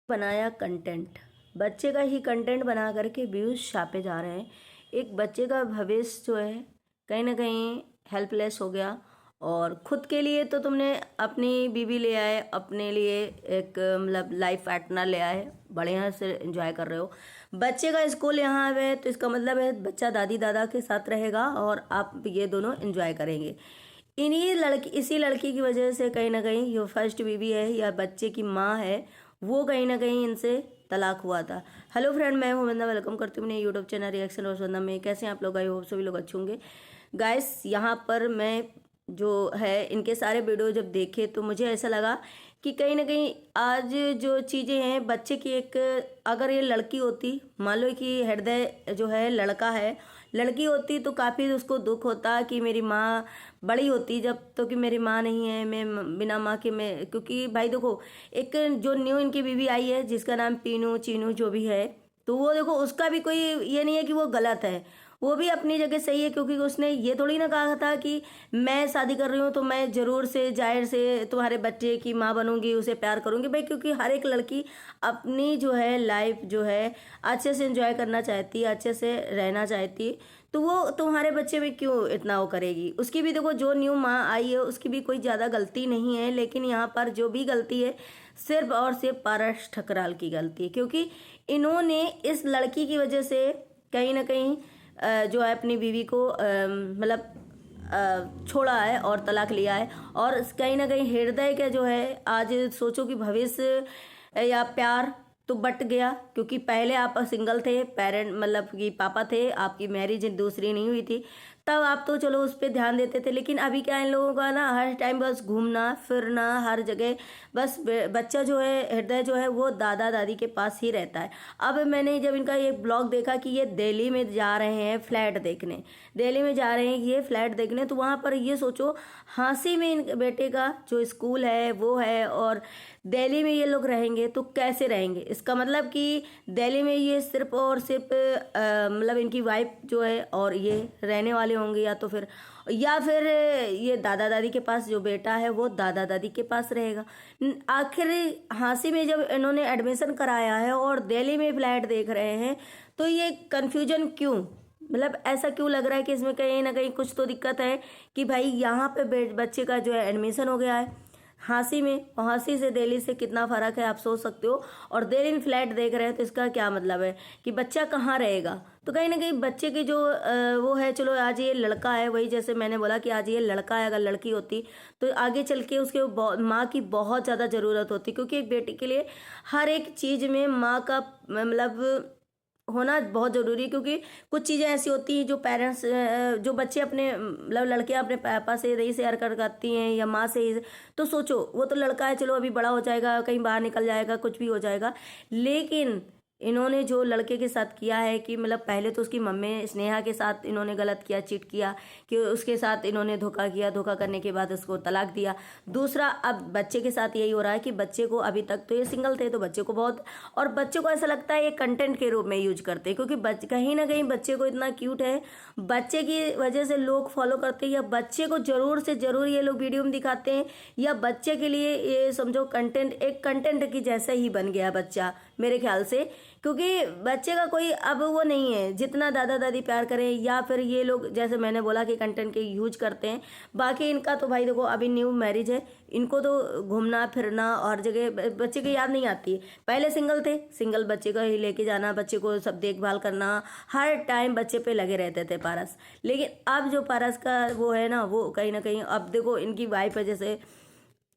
बनाया कंटेंट, बच्चे का ही कंटेंट बना करके व्यूज़ छापे जा रहे हैं। एक बच्चे का भविष्य जो है कहीं ना कहीं हेल्पलेस हो गया। और खुद के लिए तो तुमने अपनी बीवी ले आए, अपने लिए एक मतलब लाइफ पार्टनर ले आए, बढ़िया से एंजॉय कर रहे हो। बच्चे का स्कूल यहाँ है तो इसका मतलब है बच्चा दादी दादा के साथ रहेगा और आप ये दोनों एंजॉय करेंगे। इसी लड़की की वजह से कहीं ना कहीं जो फर्स्ट बीवी है या बच्चे की माँ है वो कहीं ना कहीं इनसे तलाक हुआ था। हेलो फ्रेंड, मैं हूं वंदना, वेलकम करती हूँ अपने यूट्यूब चैनल रिएक्शन और वंदना में। कैसे हैं आप लोग? आई होप सभी लोग अच्छे होंगे। गाइस, यहाँ पर मैं जो है इनके सारे वीडियो जब देखे तो मुझे ऐसा लगा कि कहीं ना कहीं आज जो चीज़ें हैं बच्चे की, एक अगर ये लड़की होती, मान लो कि हृदय जो है लड़का है, लड़की होती तो काफ़ी उसको दुख होता कि मेरी माँ बड़ी होती जब, तो कि मेरी माँ नहीं है, मैं बिना माँ के मैं, क्योंकि भाई देखो एक जो न्यू इनकी बीवी आई है जिसका नाम पीनू चीनू जो भी है, तो वो देखो उसका भी कोई ये नहीं है कि वो गलत है, वो भी अपनी जगह सही है। क्योंकि उसने ये थोड़ी ना कहा था कि मैं शादी कर रही हूँ तो मैं जरूर से जाहिर से तुम्हारे बच्चे की माँ बनूंगी, उसे प्यार करूंगी भाई। क्योंकि हर एक लड़की अपनी जो है लाइफ जो है अच्छे से एंजॉय करना चाहती है, अच्छे से रहना चाहती है, तो वो तुम्हारे बच्चे में क्यों इतना वो करेगी। उसकी भी देखो जो न्यू माँ आई है उसकी भी कोई ज़्यादा गलती नहीं है, लेकिन यहाँ पर जो भी गलती है सिर्फ और सिर्फ पारस ठकराल की गलती है। क्योंकि इन्होंने इस लड़की की वजह से कहीं ना कहीं जो है अपनी बीवी को मतलब छोड़ा है और तलाक लिया है। और कहीं ना कहीं हृदय का जो है आज सोचो कि भविष्य या प्यार तो बट गया। क्योंकि पहले आप सिंगल थे, पेरेंट मतलब कि पापा थे, आपकी मैरिज दूसरी नहीं हुई थी, तब आप तो चलो उस पर ध्यान देते थे। लेकिन अभी क्या इन लोगों का ना हर टाइम बस घूमना फिरना, हर जगह बस बच्चा जो है हृदय जो है वो दादा दादी के पास ही रहता है। अब मैंने जब इनका ये ब्लॉग देखा कि ये दिल्ली में जा रहे हैं फ्लैट देखने, दिल्ली में जा रहे हैं ये फ्लैट देखने, तो वहाँ पर ये सोचो हाँसी में इन बेटे का जो स्कूल है वो है, और दिल्ली में ये लोग रहेंगे तो कैसे रहेंगे। इसका मतलब कि दिल्ली में ये सिर्फ और सिर्फ मतलब इनकी वाइफ जो है और ये रहने वाले होंगे, या फिर ये दादा दादी के पास जो बेटा है वो दादा दादी के पास रहेगा। आखिर हाँसी में जब इन्होंने एडमिशन कराया है और दिल्ली में फ्लैट देख रहे हैं तो ये कन्फ्यूजन क्यों, मतलब ऐसा क्यों लग रहा है कि इसमें कहीं ना कहीं कुछ तो दिक्कत है कि भाई यहाँ पे बच्चे का जो है एडमिशन हो गया है हाँसी में, और हाँसी से दिल्ली से कितना फर्क है आप सोच सकते हो। और दिल्ली में फ्लैट देख रहे हैं तो इसका क्या मतलब है कि बच्चा कहाँ रहेगा। तो कहीं ना कहीं बच्चे की जो वो है, चलो आज ये लड़का है, वही जैसे मैंने बोला कि आज ये लड़का है, अगर लड़की होती तो आगे चल के उसके माँ की बहुत ज़्यादा ज़रूरत होती। क्योंकि एक बेटी के लिए हर एक चीज़ में माँ का मतलब होना बहुत ज़रूरी है। क्योंकि कुछ चीज़ें ऐसी होती हैं जो पेरेंट्स जो बच्चे अपने मतलब लड़कियां अपने पापा से नहीं शेयर कर करती हैं या माँ से ही, तो सोचो वो तो लड़का है, चलो अभी बड़ा हो जाएगा, कहीं बाहर निकल जाएगा, कुछ भी हो जाएगा। लेकिन इन्होंने जो लड़के के साथ किया है कि मतलब पहले तो उसकी मम्मी स्नेहा के साथ इन्होंने गलत किया, चीट किया, कि उसके साथ इन्होंने धोखा किया, धोखा करने के बाद उसको तलाक दिया। दूसरा अब बच्चे के साथ यही हो रहा है कि बच्चे को, अभी तक तो ये सिंगल थे तो बच्चे को बहुत, और बच्चे को ऐसा लगता है ये कंटेंट के रूप में यूज करते हैं। क्योंकि कहीं ना कहीं बच्चे को इतना क्यूट है, बच्चे की वजह से लोग फॉलो करते हैं, या बच्चे को जरूर से जरूर ये लोग वीडियो में दिखाते हैं, या बच्चे के लिए ये समझो कंटेंट, एक कंटेंट की जैसा ही बन गया बच्चा मेरे ख्याल से। क्योंकि बच्चे का कोई अब वो नहीं है जितना दादा दादी प्यार करें, या फिर ये लोग जैसे मैंने बोला कि कंटेंट के यूज करते हैं। बाकी इनका तो भाई देखो अभी न्यू मैरिज है, इनको तो घूमना फिरना और जगह बच्चे की याद नहीं आती है। पहले सिंगल थे, सिंगल बच्चे को ही लेके जाना, बच्चे को सब देखभाल करना, हर टाइम बच्चे पे लगे रहते थे पारस। लेकिन अब जो पारस का वो है ना, वो कहीं ना कहीं अब देखो इनकी वाइफ है, जैसे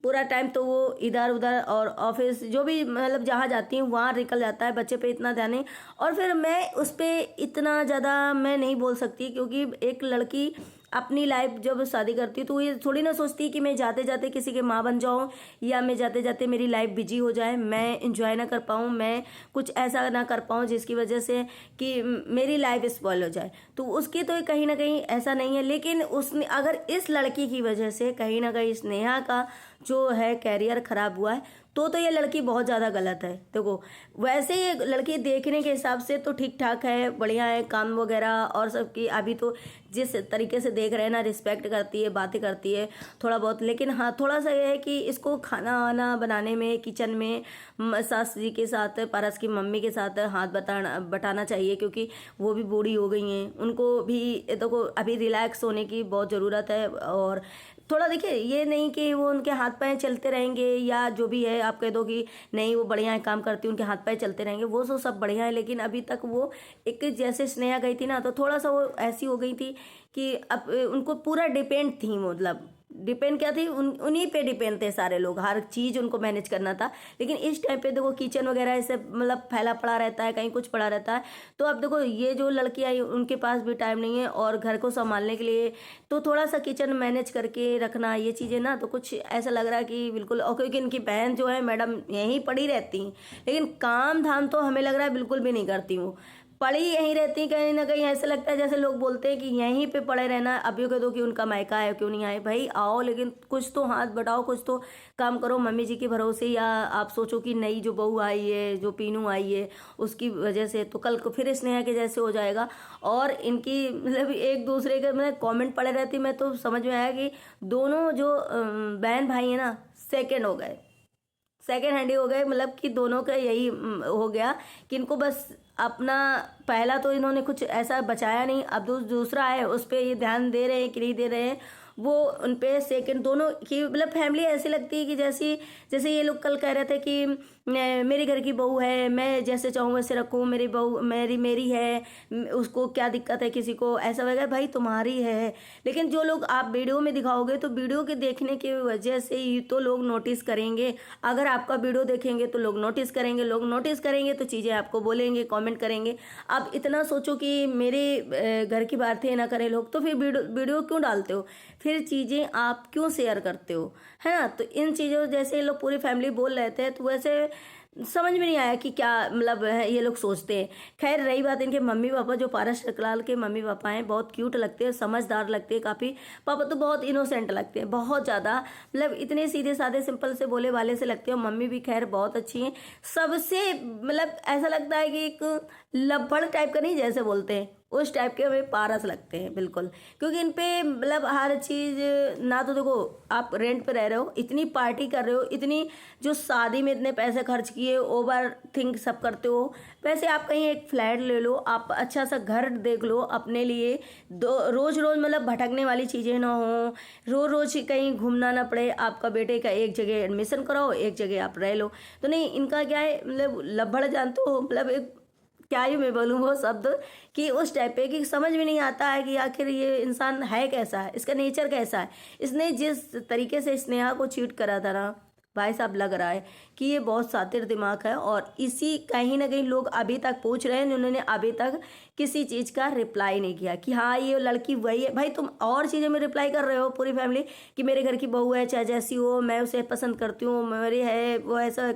पूरा टाइम तो वो इधर उधर और ऑफिस जो भी मतलब जहाँ जाती हूँ वहाँ निकल जाता है, बच्चे पे इतना ध्यान नहीं। और फिर मैं उस पर इतना ज़्यादा मैं नहीं बोल सकती, क्योंकि एक लड़की अपनी लाइफ जब शादी करती है तो ये थोड़ी ना सोचती कि मैं जाते जाते किसी के माँ बन जाऊँ, या मैं जाते जाते मेरी लाइफ बिजी हो जाए, मैं इंजॉय ना कर पाऊँ, मैं कुछ ऐसा ना कर पाऊँ जिसकी वजह से कि मेरी लाइफ स्पॉइल हो जाए। तो उसकी तो कहीं ना कहीं ऐसा नहीं है। लेकिन उसने अगर इस लड़की की वजह से कहीं ना कहीं स्नेहा का जो है कैरियर खराब हुआ है, तो ये लड़की बहुत ज़्यादा गलत है। देखो वैसे ये लड़की देखने के हिसाब से तो ठीक ठाक है, बढ़िया है, काम वगैरह और सबकी अभी तो जिस तरीके से देख रहे हैं ना, रिस्पेक्ट करती है, बातें करती है थोड़ा बहुत। लेकिन हाँ थोड़ा सा ये है कि इसको खाना वाना बनाने में, किचन में सास जी के साथ, पारस की मम्मी के साथ हाथ बटाना चाहिए, क्योंकि वो भी बूढ़ी हो गई हैं, उनको भी देखो अभी रिलैक्स होने की बहुत ज़रूरत है। और थोड़ा देखिए ये नहीं कि वो उनके हाथ पैर चलते रहेंगे या जो भी है आप कह दो कि नहीं वो बढ़िया है, काम करती उनके हाथ पैर चलते रहेंगे, वो तो सब बढ़िया है। लेकिन अभी तक वो एक जैसे स्नेहा गई थी ना, तो थोड़ा सा वो ऐसी हो गई थी कि अब उनको पूरा डिपेंड थी, मतलब डिपेंड क्या थी, उन्हीं पे डिपेंड थे सारे लोग, हर चीज़ उनको मैनेज करना था। लेकिन इस टाइम पे देखो किचन वगैरह ऐसे मतलब फैला पड़ा रहता है, कहीं कुछ पड़ा रहता है। तो अब देखो ये जो लड़की आई उनके पास भी टाइम नहीं है और घर को संभालने के लिए तो थोड़ा सा किचन मैनेज करके रखना ये चीज़ें ना, तो कुछ ऐसा लग रहा है कि बिल्कुल। और क्योंकि इनकी बहन जो है मैडम यहीं पड़ी रहती हैं, लेकिन काम धाम तो हमें लग रहा है बिल्कुल भी नहीं करती वो, पड़ी यहीं रहती, कहीं ना कहीं ऐसा लगता है जैसे लोग बोलते हैं कि यहीं पे पड़े रहना। अब ये कह दो कि उनका मायका है, क्यों नहीं आए भाई, आओ, लेकिन कुछ तो हाथ बटाओ, कुछ तो काम करो मम्मी जी के भरोसे। या आप सोचो कि नई जो बहू आई है, जो पीनू आई है, उसकी वजह से तो कल को फिर स्नेहा के जैसे हो जाएगा। और इनकी मतलब एक दूसरे के मतलब कॉमेंट पड़े रहती, मैं तो समझ में आया कि दोनों जो बहन भाई है ना सेकेंड हो गए, सेकेंड हैंड ही हो गए। मतलब कि दोनों का यही हो गया कि इनको बस अपना, पहला तो इन्होंने कुछ ऐसा बचाया नहीं, अब दूसरा है उस पर ये ध्यान दे रहे हैं कि नहीं दे रहे हैं, वो उन पे सेकेंड दोनों की मतलब फैमिली ऐसी लगती है कि जैसे जैसे ये लोग कल कह रहे थे कि मेरे घर की बहू है, मैं जैसे चाहूँ वैसे रखूँ, मेरी बहू मेरी है, उसको क्या दिक्कत है किसी को, ऐसा वगैरह। भाई तुम्हारी है, लेकिन जो लोग आप वीडियो में दिखाओगे तो वीडियो के देखने की वजह से ही तो लोग नोटिस करेंगे। अगर आपका वीडियो देखेंगे तो लोग नोटिस करेंगे, लोग नोटिस करेंगे तो चीज़ें आपको बोलेंगे, कमेंट करेंगे। आप इतना सोचो कि मेरे घर की बातें ना करें लोग, तो फिर वीडियो क्यों डालते हो, फिर चीज़ें आप क्यों शेयर करते हो, है ना। तो इन चीज़ों जैसे ये लोग पूरी फैमिली बोल रहे थे, तो वैसे समझ में नहीं आया कि क्या मतलब ये लोग सोचते हैं। खैर रही बात इनके मम्मी पापा, जो पारस टकलाल के मम्मी पापा हैं, बहुत क्यूट लगते हैं, समझदार लगते हैं काफ़ी। पापा तो बहुत इनोसेंट लगते हैं, बहुत ज़्यादा, मतलब इतने सीधे साधे सिंपल से बोले वाले से लगते हैं। मम्मी भी खैर बहुत अच्छी हैं, सबसे मतलब ऐसा लगता है कि एक लब्बड़ टाइप का नहीं जैसे बोलते हैं, उस टाइप के हमें पारस लगते हैं बिल्कुल। क्योंकि इन पे मतलब हर चीज़ ना, तो देखो आप रेंट पे रह रहे हो, इतनी पार्टी कर रहे हो, इतनी जो शादी में इतने पैसे खर्च किए, ओवर थिंक सब करते हो, वैसे आप कहीं एक फ्लैट ले लो, आप अच्छा सा घर देख लो अपने लिए, दो रोज़ रोज़ मतलब भटकने वाली चीज़ें ना हो, रोज़ रोज़ कहीं घूमना ना पड़े, आपका बेटे का एक जगह एडमिशन कराओ, एक जगह आप रह लो। तो नहीं, इनका क्या है मतलब लब्बड़ जानते हो, मतलब एक क्या ही मैं बोलूँ वो शब्द, कि उस टाइप पे कि समझ में नहीं आता है कि आखिर ये इंसान है कैसा है, इसका नेचर कैसा है। इसने जिस तरीके से स्नेहा को चीट करा था ना भाई साहब, लग रहा है कि ये बहुत शातिर दिमाग है। और इसी कहीं ना कहीं लोग अभी तक पूछ रहे हैं, उन्होंने अभी तक किसी चीज़ का रिप्लाई नहीं किया कि हाँ ये लड़की वही है। भाई तुम और चीज़ें में रिप्लाई कर रहे हो पूरी फैमिली कि मेरे घर की बहू है, चाहे जैसी हो, मैं उसे पसंद करती हूँ, मेरी है वो ऐसा,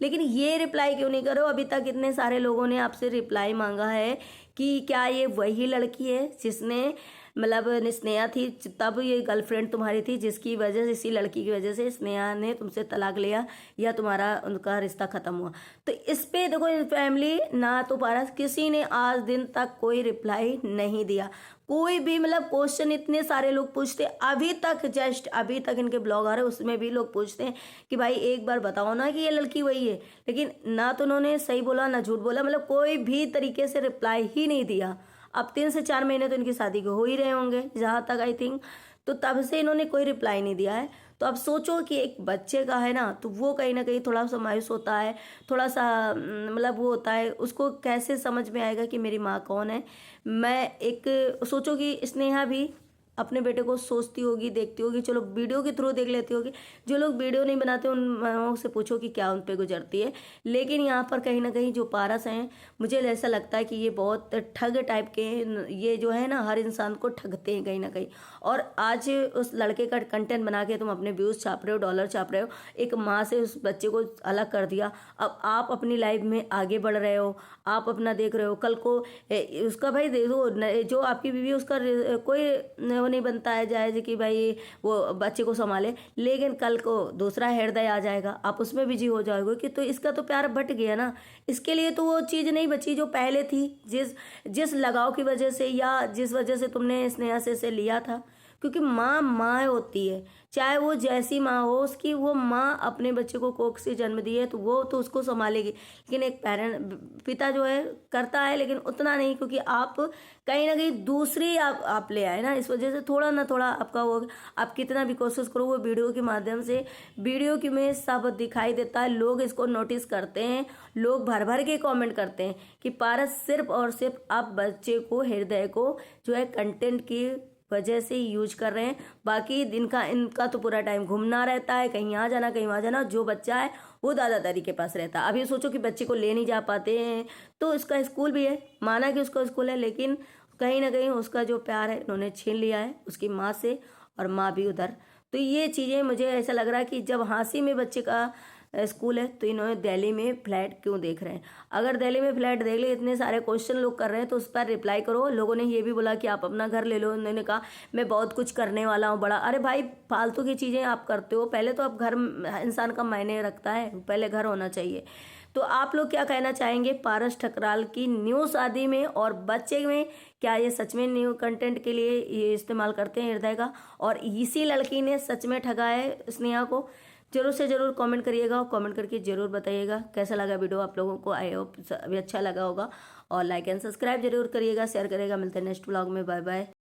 लेकिन ये रिप्लाई क्यों नहीं करो। अभी तक इतने सारे लोगों ने आपसे रिप्लाई मांगा है कि क्या ये वही लड़की है जिसने मतलब स्नेहा थी तब ये गर्लफ्रेंड तुम्हारी थी, जिसकी वजह से, इसी लड़की की वजह से स्नेहा ने तुमसे तलाक लिया या तुम्हारा उनका रिश्ता ख़त्म हुआ। तो इस पे देखो फैमिली ना तो पारस किसी ने आज दिन तक कोई रिप्लाई नहीं दिया, कोई भी मतलब क्वेश्चन इतने सारे लोग पूछते अभी तक, जस्ट अभी तक इनके ब्लॉग आ रहे हैं उसमें भी लोग पूछते हैं कि भाई एक बार बताओ ना कि ये लड़की वही है। लेकिन ना तो उन्होंने सही बोला ना झूठ बोला, मतलब कोई भी तरीके से रिप्लाई ही नहीं दिया। अब 3 से 4 महीने तो इनकी शादी को हो ही रहे होंगे जहाँ तक आई थिंक, तो तब से इन्होंने कोई रिप्लाई नहीं दिया है। तो अब सोचो कि एक बच्चे का है ना, तो वो कहीं ना कहीं थोड़ा सा मायूस होता है, थोड़ा सा मतलब वो होता है, उसको कैसे समझ में आएगा कि मेरी माँ कौन है। मैं एक सोचो कि स्नेहा भी अपने बेटे को सोचती होगी, देखती होगी, चलो वीडियो के थ्रू देख लेती होगी। जो लोग वीडियो नहीं बनाते उन माओ से पूछो कि क्या उन पे गुजरती है। लेकिन यहाँ पर कहीं ना कहीं जो पारस हैं, मुझे ऐसा लगता है कि ये बहुत ठग टाइप के हैं। ये जो है ना हर इंसान को ठगते हैं कहीं ना कहीं। और आज उस लड़के का कंटेंट बना के तुम अपने व्यूज़ छाप रहे हो, डॉलर छाप रहे हो, एक माँ से उस बच्चे को अलग कर दिया। अब आप अपनी लाइफ में आगे बढ़ रहे हो, आप अपना देख रहे हो, कल को उसका भाई देखो जो आपकी बीवी उसका कोई वो नहीं बनता है जायज़ कि भाई वो बच्चे को संभाले, लेकिन कल को दूसरा हृदय आ जाएगा, आप उसमें बिजी हो जाओगे कि तो इसका तो प्यार बट गया ना। इसके लिए तो वो चीज़ नहीं बची जो पहले थी, जिस जिस लगाव की वजह से या जिस वजह से तुमने स्नेहा से लिया था। क्योंकि माँ माँ होती है, चाहे वो जैसी माँ हो, उसकी वो माँ अपने बच्चे को कोख से जन्म दी है तो वो तो उसको संभालेगी। लेकिन एक पिता जो है करता है, लेकिन उतना नहीं, क्योंकि आप कहीं ना कहीं दूसरी आप ले आए ना, इस वजह से थोड़ा ना थोड़ा आपका वो, आप कितना भी कोशिश करो, वो वीडियो के माध्यम से, वीडियो की में सब दिखाई देता है, लोग इसको नोटिस करते हैं, लोग भर भर के कमेंट करते हैं कि पारस सिर्फ और सिर्फ आप बच्चे को, हृदय को जो है कंटेंट की वजह से यूज कर रहे हैं। बाकी दिन का इनका तो पूरा टाइम घूमना रहता है, कहीं यहाँ जाना कहीं वहाँ जाना। जो बच्चा है वो दादा दादी के पास रहता है। अब ये सोचो कि बच्चे को ले नहीं जा पाते हैं, तो इसका स्कूल भी है, माना कि उसका स्कूल है, लेकिन कहीं ना कहीं उसका जो प्यार है इन्होंने छीन लिया है उसकी माँ से, और माँ भी उधर। तो ये चीज़ें मुझे ऐसा लग रहा है कि जब हाँसी में बच्चे का स्कूल है तो इन्होंने दिल्ली में फ्लैट क्यों देख रहे हैं। अगर दिल्ली में फ्लैट देख ले, इतने सारे क्वेश्चन लोग कर रहे हैं, तो उस पर रिप्लाई करो। लोगों ने ये भी बोला कि आप अपना घर ले लो, उन्होंने कहा मैं बहुत कुछ करने वाला हूँ बड़ा। अरे भाई, फालतू की चीज़ें आप करते हो, पहले तो आप घर, इंसान का मायने रखता है, पहले घर होना चाहिए। तो आप लोग क्या कहना चाहेंगे पारस ठकराल की न्यू शादी में और बच्चे में? क्या ये सच में न्यू कंटेंट के लिए ये इस्तेमाल करते हैं हृदय का, और इसी लड़की ने सच में ठगा है स्नेहा को? जरूर से जरूर कमेंट करिएगा, और कमेंट करके जरूर बताइएगा कैसा लगा वीडियो आप लोगों को। आई होप अभी अच्छा लगा होगा, और लाइक एंड सब्सक्राइब जरूर करिएगा, शेयर करिएगा। मिलते हैं नेक्स्ट व्लॉग में, बाय बाय।